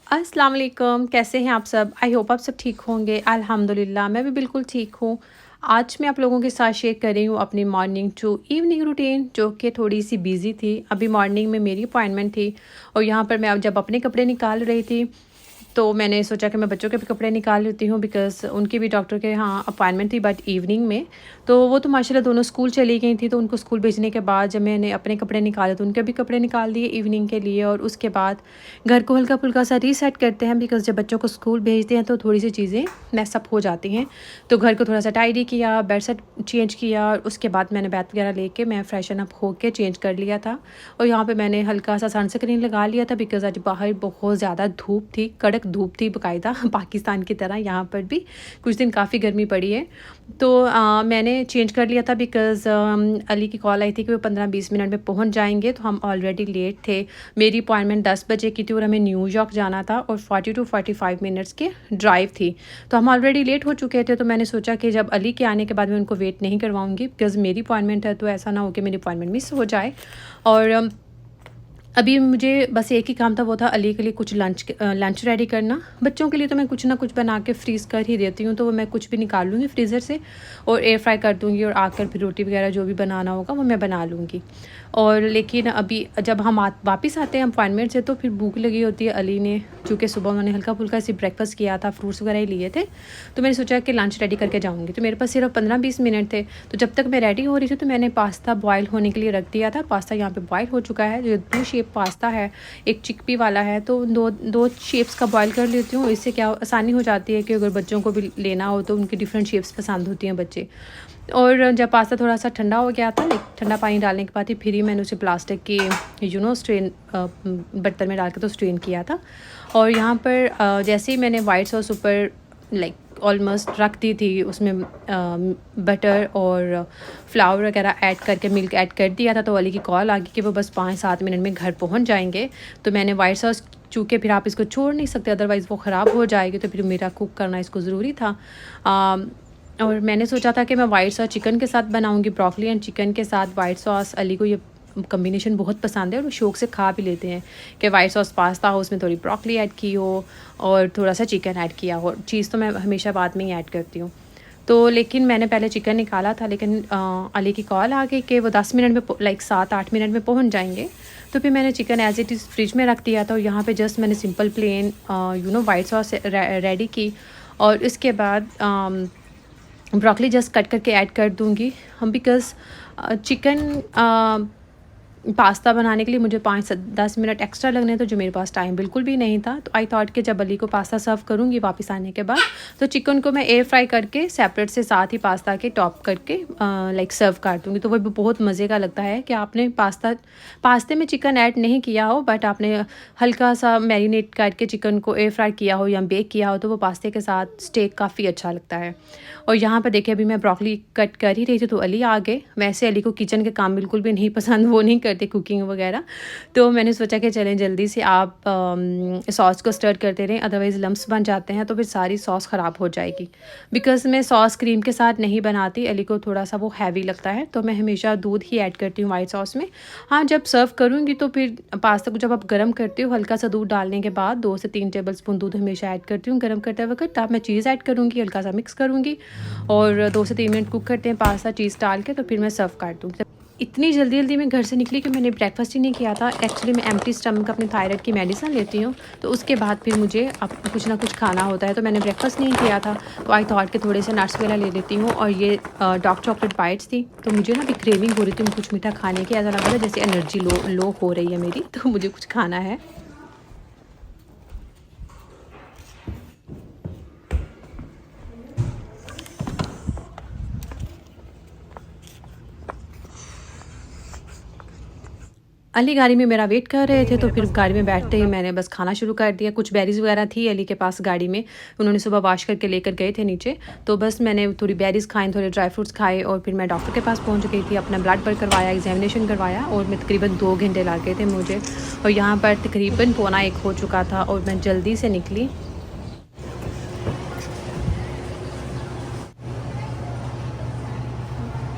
अस्सलाम वालेकुम, कैसे हैं आप सब? आई होप आप सब ठीक होंगे। अल्हम्दुलिल्लाह मैं भी बिल्कुल ठीक हूँ। आज मैं आप लोगों के साथ शेयर कर रही हूँ अपनी मॉर्निंग टू इवनिंग रूटीन, जो कि थोड़ी-सी बिज़ी थी। अभी मॉर्निंग में मेरी अपॉइंटमेंट थी और यहाँ पर मैं अब जब अपने कपड़े निकाल रही थी, तो मैंने सोचा कि मैं बच्चों के भी कपड़े निकाल लेती हूँ, बिकॉज़ उनकी भी डॉक्टर के यहाँ अपॉइंटमेंट थी, बट इवनिंग में। तो वो तो माशाल्लाह दोनों स्कूल चली गई थी, तो उनको स्कूल भेजने के बाद जब मैंने अपने कपड़े निकाले तो उनके भी कपड़े निकाल दिए इवनिंग के लिए। और उसके बाद घर को हल्का-फुल्का सा रीसेट करते हैं, बिकॉज़ जब बच्चों को स्कूल भेजते हैं तो थोड़ी-सी चीज़ें मैस अप हो जाती हैं। तो घर को थोड़ा-सा टाइडी किया, बेड सेट चेंज किया और उसके बाद मैंने बैथ वगैरह लेके मैं फ्रेशन अप होके चेंज कर लिया था। और यहाँ पे मैंने हल्का-सा सनस्क्रीन लगा लिया था, बिकॉज़ आज बाहर बहुत ज़्यादा धूप थी, कड़क धूप थी बाकायदा पाकिस्तान की तरह यहाँ पर भी कुछ दिन काफ़ी गर्मी पड़ी है। तो मैंने चेंज कर लिया था, बिकॉज़ अली की कॉल आई थी कि वो 15-20 मिनट में पहुँच जाएँगे, तो हम ऑलरेडी लेट थे। मेरी अपॉइंटमेंट 10 बजे की थी और हमें न्यूयॉर्क जाना था और 40 टू 45 मिनट्स की ड्राइव थी। तो हम ऑलरेडी लेट हो चुके थे, तो मैंने सोचा कि जब अली के आने के बाद मैं उनको वेट नहीं करवाऊँगी, बिकॉज़ मेरी अपॉइंटमेंट है, तो ऐसा ना हो कि मेरी अपॉइंटमेंट मिस हो जाए। और अभी मुझे बस एक ही काम था, वो था अली के लिए कुछ लंच रेडी करना। बच्चों के लिए तो मैं कुछ ना कुछ बना के फ्रीज़ कर ही देती हूँ, तो वो मैं कुछ भी निकाल लूँगी फ्रीज़र से और एयर फ्राई कर दूँगी और आकर फिर रोटी वगैरह जो भी बनाना होगा वो मैं बना लूँगी। और लेकिन अभी जब हम वापस आते हैं अपॉइंटमेंट से, तो फिर भूख लगी होती है। अली ने, चूँकि सुबह उन्होंने हल्का-फुल्का सी ब्रेकफ़ास्ट किया था, फ्रूट्स वगैरह ही लिए थे, तो मैंने सोचा कि लंच रेडी करके जाऊँगी। तो मेरे पास सिर्फ 15-20 मिनट थे, तो जब तक मैं रेडी हो रही थी तो मैंने पास्ता बॉयल होने के लिए रख दिया था। पास्ता यहाँ पे बॉयल हो चुका है। जो 2 शेप पास्ता है, एक चिकपी वाला है, तो दो शेप्स का बॉयल कर लेती हूँ। इससे क्या आसानी हो जाती है कि अगर बच्चों को भी लेना हो तो उनकी डिफरेंट शेप्स पसंद होती हैं बच्चे। और जब पास्ता थोड़ा सा ठंडा हो गया था, लाइक ठंडा पानी डालने के बाद ही फिर ही मैंने उसे प्लास्टिक के स्ट्रेन बर्तन में डाल के तो स्ट्रेन किया था। और यहाँ पर जैसे ही मैंने वाइट सॉस ऊपर लाइक ऑलमोस्ट रख दी थी, उसमें बटर और फ्लावर वगैरह ऐड करके मिल्क ऐड कर दिया था, तो अली की कॉल आ गई कि वो बस 5-7 मिनट में घर पहुंच जाएंगे। तो मैंने वाइट सॉस, चूँकि फिर आप इसको छोड़ नहीं सकते, अदरवाइज़ वो ख़राब हो जाएगी, तो फिर मेरा कुक करना इसको ज़रूरी था। और मैंने सोचा था कि मैं वाइट सॉस चिकन के साथ बनाऊंगी, ब्रोकली एंड चिकन के साथ वाइट सॉस। अली को ये कॉम्बिनेशन बहुत पसंद है और वो शौक़ से खा भी लेते हैं कि वाइट सॉस पास्ता हो, उसमें थोड़ी ब्रोकली ऐड की हो और थोड़ा सा चिकन ऐड किया हो। चीज़ तो मैं हमेशा बाद में ही ऐड करती हूँ। तो लेकिन मैंने पहले चिकन निकाला था, लेकिन अली की कॉल आ गई कि वो 10 मिनट में लाइक 7-8 मिनट में पहुँच जाएंगे। तो फिर मैंने chicken as it is fridge में रख दिया था और यहाँ पे जस्ट मैंने simple plain white sauce ready की। और इसके बाद ब्रोकली जस्ट कट करके ऐड कर दूँगी हम, बिकॉज़ चिकन पास्ता बनाने के लिए मुझे 5-10 मिनट एक्स्ट्रा लगने थे, जो मेरे पास टाइम बिल्कुल भी नहीं था। तो आई थॉट कि जब अली को पास्ता सर्व करूँगी वापस आने के बाद, तो चिकन को मैं एयर फ्राई करके सेपरेट से साथ ही पास्ता के टॉप करके लाइक सर्व कर दूँगी। तो वो भी बहुत मज़े का लगता है कि आपने पास्ते में चिकन ऐड नहीं किया हो, बट आपने हल्का सा मैरिनेट करके चिकन को एयर फ्राई किया हो या बेक किया हो, तो वो पास्ते के साथ स्टेक काफ़ी अच्छा लगता है। और यहाँ पर देखिए, अभी मैं ब्रोकली कट कर ही रही थी तो अली आ गए। वैसे अली को किचन के काम बिल्कुल भी नहीं पसंद, वो नहीं करते कुकिंग वगैरह। तो मैंने सोचा कि चलें जल्दी से आप सॉस को स्टर करते रहें, अदरवाइज़ लम्स बन जाते हैं तो फिर सारी सॉस ख़राब हो जाएगी। बिकॉज़ मैं सॉस क्रीम के साथ नहीं बनाती, अली को थोड़ा सा वो हैवी लगता है, तो मैं हमेशा दूध ही ऐड करती हूँ वाइट सॉस में। हाँ, जब सर्व करूँगी तो फिर पास्ता को जब आप गर्म करते हो, हल्का सा दूध डालने के बाद 2 से 3 टेबल स्पून दूध हमेशा ऐड करती हूँ गर्म करते वक्त। तब मैं चीज़ ऐड करूँगी, हल्का सा मिक्स करूँगी और 2 से 3 मिनट कुक करते हैं पास्ता चीज़ डाल के, तो फिर मैं सर्व कर दूँ। इतनी जल्दी मैं घर से निकली कि मैंने ब्रेकफास्ट ही नहीं किया था। एक्चुअली मैं एम्प्टी स्टमक अपने थायराइड की मेडिसिन लेती हूँ, तो उसके बाद फिर मुझे अब कुछ ना कुछ खाना होता है, तो मैंने ब्रेकफास्ट नहीं किया था। तो आई थॉट के थोड़े से नट्स वगैरह ले लेती हूँ। और ये डार्क चॉकलेट बाइट्स थी, तो मुझे ना अभी क्रेविंग हो रही थी कुछ मीठा खाने की। ऐसा लग रहा है जैसे एनर्जी लो हो रही है मेरी, तो मुझे कुछ खाना है। अली गाड़ी में मेरा वेट कर रहे थे, तो फिर गाड़ी में बैठते ही मैंने बस खाना शुरू कर दिया। कुछ बेरीज़ वगैरह थी अली के पास गाड़ी में, उन्होंने सुबह वॉश करके लेकर गए थे नीचे, तो बस मैंने थोड़ी बेरीज़ खाई, थोड़े ड्राई फ्रूट्स खाए और फिर मैं डॉक्टर के पास पहुंच गई थी। अपना ब्लड वर्क करवाया, एग्जामिनेशन करवाया और मैं तकरीबन 2 घंटे लग गए थे मुझे। और यहाँ पर तकरीबन 1:45 हो चुका था और मैं जल्दी से निकली।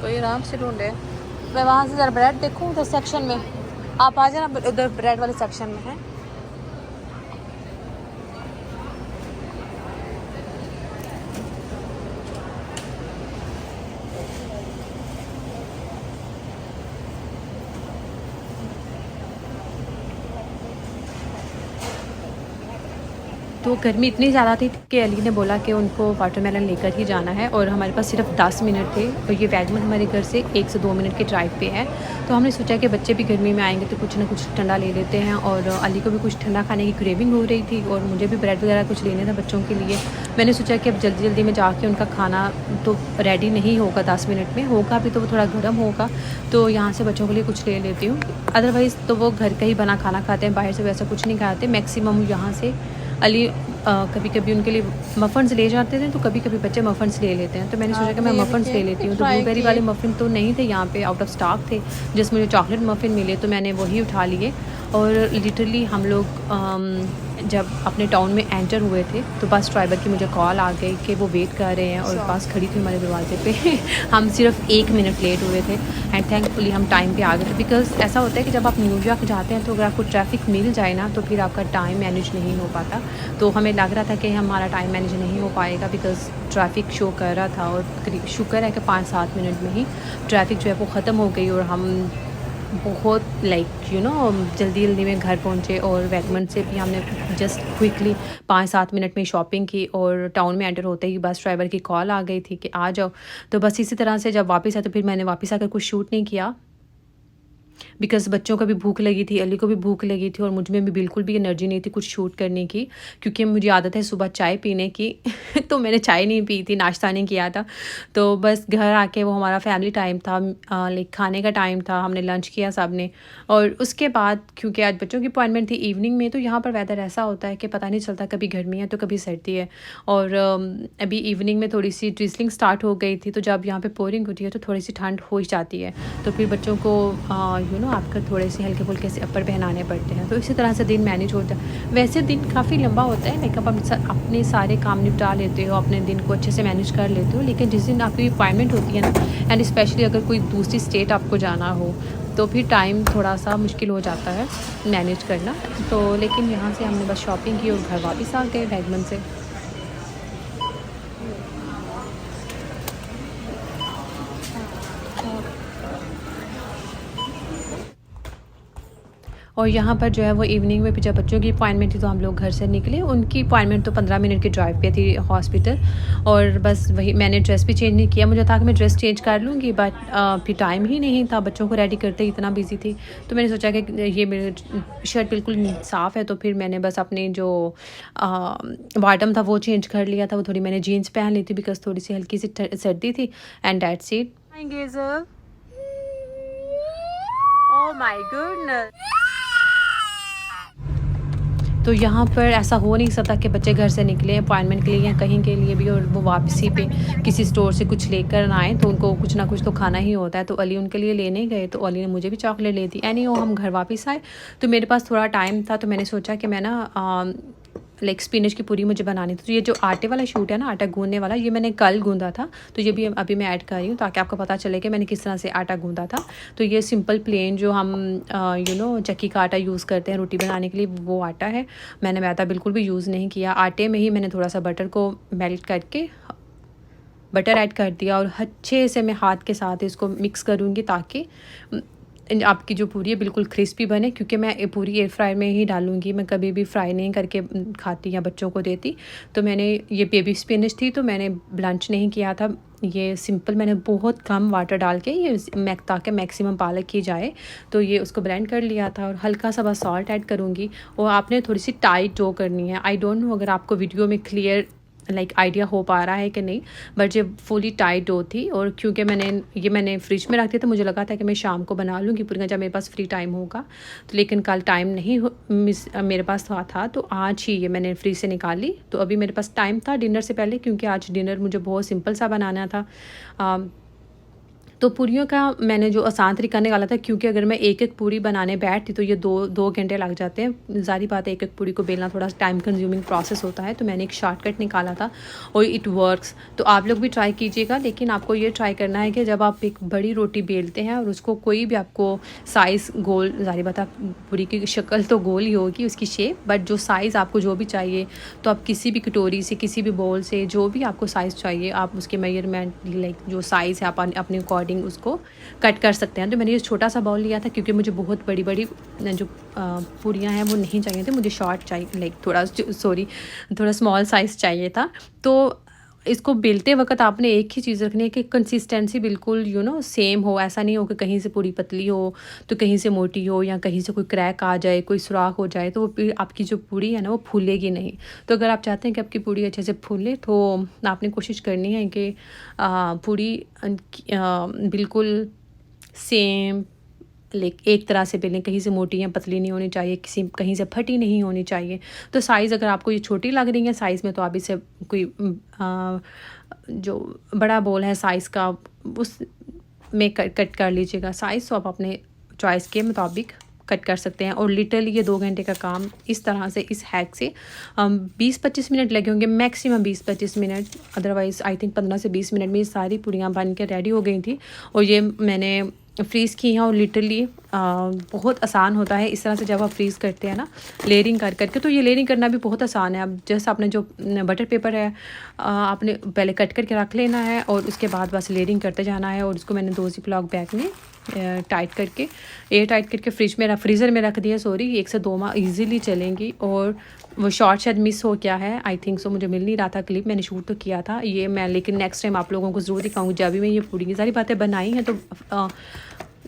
कोई आराम से ढूंढे, मैं वहाँ से ज़रा ब्रेड देखूँ उधर सेक्शन में, आप आ जाना, उधर ब्रेड वाले सेक्शन में है। तो गर्मी इतनी ज़्यादा थी कि अली ने बोला कि उनको वाटरमेलन लेकर ही जाना है और हमारे पास सिर्फ 10 मिनट थे और ये वैगमन हमारे घर से 1 से 2 मिनट के ड्राइव पे है। तो हमने सोचा कि बच्चे भी गर्मी में आएंगे तो कुछ ना कुछ ठंडा ले लेते हैं और अली को भी कुछ ठंडा खाने की क्रेविंग हो रही थी और मुझे भी ब्रेड वगैरह कुछ लेने था बच्चों के लिए। मैंने सोचा कि अब जल्दी जल्दी में जाके उनका खाना तो रेडी नहीं होगा 10 मिनट में, होगा भी तो वो थोड़ा गर्म होगा, तो यहाँ से बच्चों के लिए कुछ ले लेती हूँ। अदरवाइज़ तो वो घर का ही बना खाना खाते हैं, बाहर से वैसा कुछ नहीं खाते मैक्सिमम। यहाँ से अली कभी कभी उनके लिए मफ़न्स ले जाते थे, तो कभी कभी बच्चे मफ़न्स ले लेते हैं, तो मैंने सोचा कि मैं मफ़न्स ले लेती हूँ। तो ब्लूबेरी वाले मफ़िन तो नहीं थे यहाँ पे, आउट ऑफ स्टॉक थे। जिस मुझे चॉकलेट मफ़िन मिले तो मैंने वही उठा लिए। और लिटरली हम लोग जब अपने टाउन में एंटर हुए थे तो बस ड्राइवर की मुझे कॉल आ गई कि वो वेट कर रहे हैं और बस खड़ी थी हमारे दरवाजे पे। हम सिर्फ 1 मिनट लेट हुए थे एंड थैंकफुली हम टाइम पे आ गए थे। बिकॉज़ ऐसा होता है कि जब आप न्यूयॉर्क जाते हैं तो अगर आपको ट्रैफिक मिल जाए ना तो फिर आपका टाइम मैनेज नहीं हो पाता। तो हमें लग रहा था कि हमारा टाइम मैनेज नहीं हो पाएगा बिकॉज़ ट्रैफिक शो कर रहा था और शुक्र है कि 5-7 मिनट में ही ट्रैफिक जो है वो ख़त्म हो गई और हम बहुत जल्दी जल्दी में घर पहुँचे। और वैगमन से भी हमने जस्ट क्विकली 5-7 मिनट में शॉपिंग की और टाउन में एंटर होते ही बस ड्राइवर की कॉल आ गई थी कि आ जाओ। तो बस इसी तरह से जब वापस आए तो फिर मैंने वापस आकर कुछ शूट नहीं किया बिकॉज़ बच्चों को भी भूख लगी थी, अली को भी भूख लगी थी और मुझ में भी बिल्कुल भी एनर्जी नहीं थी कुछ शूट करने की, क्योंकि मुझे आदत है सुबह चाय पीने की। तो मैंने चाय नहीं पी थी, नाश्ता नहीं किया था। तो बस घर आके वो हमारा फैमिली टाइम था, लाइक खाने का टाइम था, हमने लंच किया सब ने। और उसके बाद क्योंकि आज बच्चों की अपॉइंटमेंट थी इवनिंग में, तो यहाँ पर वेदर ऐसा होता है कि पता नहीं चलता कभी गर्मी है तो कभी सर्दी है। और अभी इवनिंग में थोड़ी सी ड्रिजलिंग स्टार्ट हो गई थी, तो जब यहाँ पे पोरिंग होती है तो थोड़ी सी ठंड हो ही जाती है। तो फिर बच्चों को आपका थोड़े से हल्के फुल्के से अपर पहनाने पड़ते हैं। तो इसी तरह से दिन मैनेज होता है। वैसे दिन काफ़ी लंबा होता है, लाइक आप अपने सारे काम निपटा लेते हो, अपने दिन को अच्छे से मैनेज कर लेते हो। लेकिन जिस दिन आपकी अपॉइंटमेंट होती है ना, एंड स्पेशली अगर कोई दूसरी स्टेट आपको जाना हो तो फिर टाइम थोड़ा सा मुश्किल हो जाता है मैनेज करना। तो लेकिन यहाँ से हमने बस शॉपिंग की और घर वापस आ गए वैगमन से। और यहाँ पर जो है वो इवनिंग में भी जब बच्चों की अपॉइंटमेंट थी तो हम लोग घर से निकले। उनकी अपॉइंटमेंट तो 15 मिनट की ड्राइव पे थी हॉस्पिटल। और बस वही, मैंने ड्रेस भी चेंज नहीं किया, मुझे था कि मैं ड्रेस चेंज कर लूँगी बट फिर टाइम ही नहीं था, बच्चों को रेडी करते ही इतना बिजी थी। तो मैंने सोचा कि ये मेरे शर्ट बिल्कुल साफ़ है, तो फिर मैंने बस अपने जो बॉटम था वो चेंज कर लिया था। वो थोड़ी मैंने जीन्स पहन ली थी बिकॉज थोड़ी सी हल्की सी सर्दी थी and that's it. Oh my goodness. तो यहाँ पर ऐसा हो नहीं सकता कि बच्चे घर से निकले अपॉइंटमेंट के लिए या कहीं के लिए भी और वो वापसी पे किसी स्टोर से कुछ लेकर ना आए, तो उनको कुछ ना कुछ तो खाना ही होता है। तो अली उनके लिए लेने गए तो अली ने मुझे भी चॉकलेट ले दी। एनी हम घर वापस आए तो मेरे पास थोड़ा टाइम था, तो मैंने सोचा कि मैं ना लाइक स्पिनच की पूरी मुझे बनानी थी। तो ये जो आटे वाला शूट है ना, आटा गूंदने वाला, ये मैंने कल गूंदा था, तो ये भी अभी मैं ऐड कर रही हूँ ताकि आपको पता चले कि मैंने किस तरह से आटा गूंदा था। तो ये सिंपल प्लेन जो हम चक्की का आटा यूज़ करते हैं रोटी बनाने के लिए, वो आटा है। मैंने मैदा बिल्कुल भी यूज़ नहीं किया। आटे में ही मैंने थोड़ा सा बटर को मेल्ट करके बटर ऐड कर दिया और अच्छे से मैं हाथ के साथ इसको मिक्स करूँगी ताकि आपकी जो पूरी है बिल्कुल क्रिस्पी बने, क्योंकि मैं पूरी एयर फ्रायर में ही डालूँगी, मैं कभी भी फ्राई नहीं करके खाती या बच्चों को देती। तो मैंने ये बेबी स्पिनच थी तो मैंने ब्लंच नहीं किया था, ये सिंपल मैंने बहुत कम वाटर डाल के ये ताकि मैक्सिमम पालक की जाए, तो ये उसको ब्लेंड कर लिया था। और हल्का सा बस सॉल्ट ऐड करूँगी और आपने थोड़ी सी टाइट डो करनी है। आई डोंट नो अगर आपको वीडियो में क्लियर लाइक आइडिया हो पा रहा है कि नहीं, बट ये फुली टाइट डो थी। और क्योंकि मैंने फ्रिज में रख दिया तो मुझे लगा था कि मैं शाम को बना लूँगी पूरी जब मेरे पास फ्री टाइम होगा। तो लेकिन कल टाइम नहीं मेरे पास था तो आज ही ये मैंने फ्रिज से निकाली। तो अभी मेरे पास टाइम था डिनर से पहले, क्योंकि आज डिनर मुझे बहुत सिंपल सा बनाना था। तो पूरियों का मैंने जो आसान तरीका निकाला था, क्योंकि अगर मैं एक एक पूरी बनाने बैठती तो ये दो घंटे लग जाते हैं। ज़ाहिर बात है एक एक पूरी को बेलना थोड़ा टाइम कंज्यूमिंग प्रोसेस होता है, तो मैंने एक शॉर्टकट निकाला था और इट वर्क्स। तो आप लोग भी ट्राई कीजिएगा, लेकिन आपको ये ट्राई करना है कि जब आप एक बड़ी रोटी बेलते हैं और उसको कोई भी आपको साइज़ गोल, ज़ाहिर बात है पूरी की शक्ल तो गोल ही होगी उसकी शेप, बट जो साइज़ आपको जो भी चाहिए तो आप किसी भी कटोरी से किसी भी बोल से जो भी आपको साइज़ चाहिए आप उसके मेजरमेंट लाइक जो साइज़ है आप अपने अकॉर्डिंग अकॉर्डिंग उसको कट कर सकते हैं। तो मैंने ये छोटा सा बाउल लिया था क्योंकि मुझे बहुत बड़ी बड़ी जो पूरियाँ हैं वो नहीं चाहिए थी, मुझे शॉर्ट चाहिए, लाइक थोड़ा स्मॉल साइज़ चाहिए था। तो इसको बेलते वक़्त आपने एक ही चीज़ रखनी है कि कंसिस्टेंसी बिल्कुल सेम हो। ऐसा नहीं हो कि कहीं से पूरी पतली हो तो कहीं से मोटी हो, या कहीं से कोई क्रैक आ जाए, कोई सुराख हो जाए, तो वो फिर आपकी जो पूरी है ना वो फूलेगी नहीं। तो अगर आप चाहते हैं कि आपकी पूरी अच्छे से फूले तो आपने कोशिश करनी है कि पूरी बिल्कुल सेम एक तरह से बेलें, कहीं से मोटी या पतली नहीं होनी चाहिए, कहीं से फटी नहीं होनी चाहिए। तो साइज़ अगर आपको ये छोटी लग रही है साइज़ में, तो आप इसे कोई जो बड़ा बोल है साइज़ का उस में कट कर लीजिएगा साइज़। तो आप अपने चॉइस के मुताबिक कट कर सकते हैं। और लिटरली ये 2 घंटे का काम इस तरह से, इस हैक से 20-25 मिनट लगे होंगे, maximum 20-25 minute, otherwise I think 15 से 20 मिनट में ये सारी पूरियाँ बन के रेडी हो गई थी। और ये मैंने फ्रीज़ की हैं। और लिटरली बहुत आसान होता है इस तरह से जब आप फ्रीज़ करते हैं ना लेयरिंग कर करके। तो ये लेयरिंग करना भी बहुत आसान है। अब जैसे आपने जो बटर पेपर है आपने पहले कट करके रख लेना है और उसके बाद बस लेयरिंग करते जाना है। और इसको मैंने 2 ज़िप-लॉक बैग में टाइट करके एयर टाइट करके फ्रीज़र में रख दिया। 1 से 2 माह ईज़िली चलेंगी। और वो शॉर्ट शायद मिस हो गया है, आई थिंक सो, मुझे मिल नहीं रहा था क्लिप, मैंने शूट तो किया था ये मैं, लेकिन नेक्स्ट टाइम आप लोगों को ज़रूर दिखाऊंगी। जब भी मैं ये पूरी सारी बातें बनाई हैं तो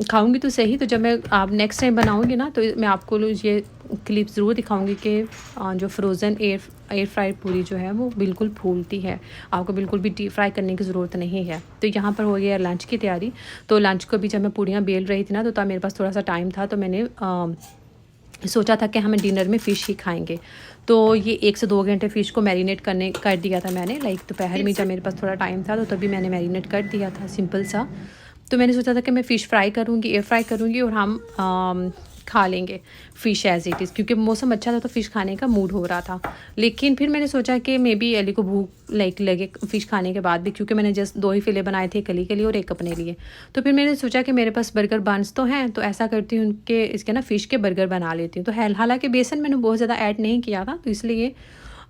खाऊंगी तो सही, तो जब मैं आप नेक्स्ट टाइम बनाऊंगी ना तो मैं आपको ये क्लिप ज़रूर दिखाऊंगी कि जो फ्रोज़न एयर फ्राइड पूरी जो है वो बिल्कुल फूलती है, आपको बिल्कुल भी डीप फ्राई करने की ज़रूरत नहीं है। तो यहाँ पर हो गया लंच की तैयारी। तो लंच को भी जब मैं पूरियाँ बेल रही थी ना तो तब मेरे पास थोड़ा सा टाइम था, तो मैंने सोचा था कि हम डिनर में फ़िश ही खाएंगे। तो ये 1 से 2 घंटे फ़िश को मैरिनेट कर दिया था मैंने, लाइक दोपहर में जब मेरे पास थोड़ा टाइम था तो तभी मैंने मैरिनेट कर दिया था सिंपल सा। तो मैंने सोचा था कि मैं फ़िश फ्राई करूँगी, एयर फ्राई करूँगी और हम खा लेंगे फ़िश एज़ इट इज़, क्योंकि मौसम अच्छा था तो फ़िश खाने का मूड हो रहा था। लेकिन फिर मैंने सोचा कि मे बी अली को भूख लगे फ़िश खाने के बाद भी, क्योंकि मैंने जस्ट 2 ही फ़िले बनाए थे, एक अली के लिए और एक अपने लिए। तो फिर मैंने सोचा कि मेरे पास बर्गर बन्स तो हैं, तो ऐसा करती हूँ कि इसके ना फ़िश के बर्गर बना लेती हूँ। तो हालांकि बेसन मैंने बहुत ज़्यादा ऐड नहीं किया था, तो इसलिए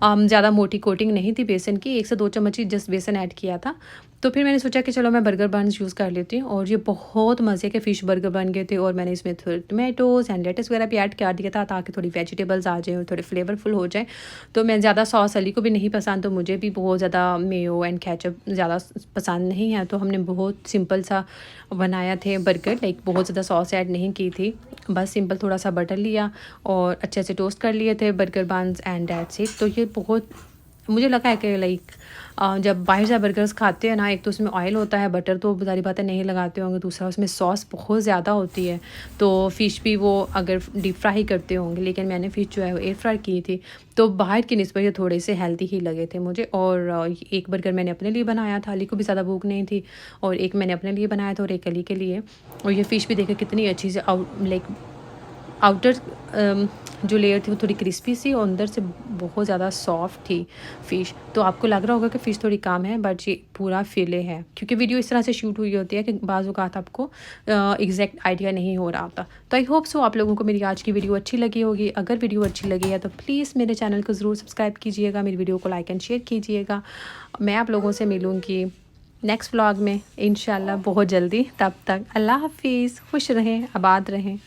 ज़्यादा मोटी कोटिंग नहीं थी बेसन की, 1 से 2 चम्मच ही जस्ट बेसन ऐड किया था। तो फिर मैंने सोचा कि चलो मैं बर्गर बन्स यूज़ कर लेती हूँ। और ये बहुत मज़े के फ़िश बर्गर बन गए थे। और मैंने इसमें थोड़े टोमेटोज़ एंड लेटस वगैरह भी ऐड कर दिया था ताकि थोड़ी वेजिटेबल्स आ जाए और थोड़े फ्लेवरफुल हो जाए। तो मैं ज़्यादा सॉस अली को भी नहीं पसंद, तो मुझे भी बहुत ज़्यादा मेयो एंड केचप ज़्यादा पसंद नहीं है। तो हमने बहुत सिंपल सा बनाया थे बर्गर, लाइक बहुत ज़्यादा सॉस ऐड नहीं की थी, बस सिंपल थोड़ा सा बटर लिया और अच्छे से टोस्ट कर लिए थे burger buns and that's it. तो ये बहुत मुझे लगा है कि लाइक जब बाहर से बर्गर्स खाते हैं ना, एक तो उसमें ऑयल होता है, बटर तो सारी बातें नहीं लगाते होंगे, दूसरा उसमें सॉस बहुत ज़्यादा होती है। तो फ़िश भी वो अगर डीप फ्राई करते होंगे, लेकिन मैंने फ़िश जो है वो एयर फ्राई की थी, तो बाहर की निस्बत ये थोड़े से हेल्दी ही लगे थे मुझे। और एक बर्गर मैंने अपने लिए बनाया था, अली को भी ज़्यादा भूख नहीं थी, और एक मैंने अपने लिए बनाया था और एक अली के लिए। और ये फ़िश भी देखे कितनी अच्छी से आउटर जो लेयर थी वो थोड़ी क्रिस्पी सी और अंदर से बहुत ज़्यादा सॉफ्ट थी फ़िश। तो आपको लग रहा होगा कि फ़िश थोड़ी कम है, बट ये पूरा फिले है, क्योंकि वीडियो इस तरह से शूट हुई होती है कि बाज़ औक़ात आपको एग्जैक्ट आइडिया नहीं हो रहा होता। तो आई होप सो आप लोगों को मेरी आज की वीडियो अच्छी लगी होगी। अगर वीडियो अच्छी लगी है तो प्लीज़ मेरे चैनल को ज़रूर सब्सक्राइब कीजिएगा, मेरी वीडियो को लाइक एंड शेयर कीजिएगा। मैं आप लोगों से मिलूँगी नेक्स्ट व्लॉग में इंशाल्लाह बहुत जल्दी। तब तक अल्लाह हाफिज़, खुश रहें, आबाद रहें।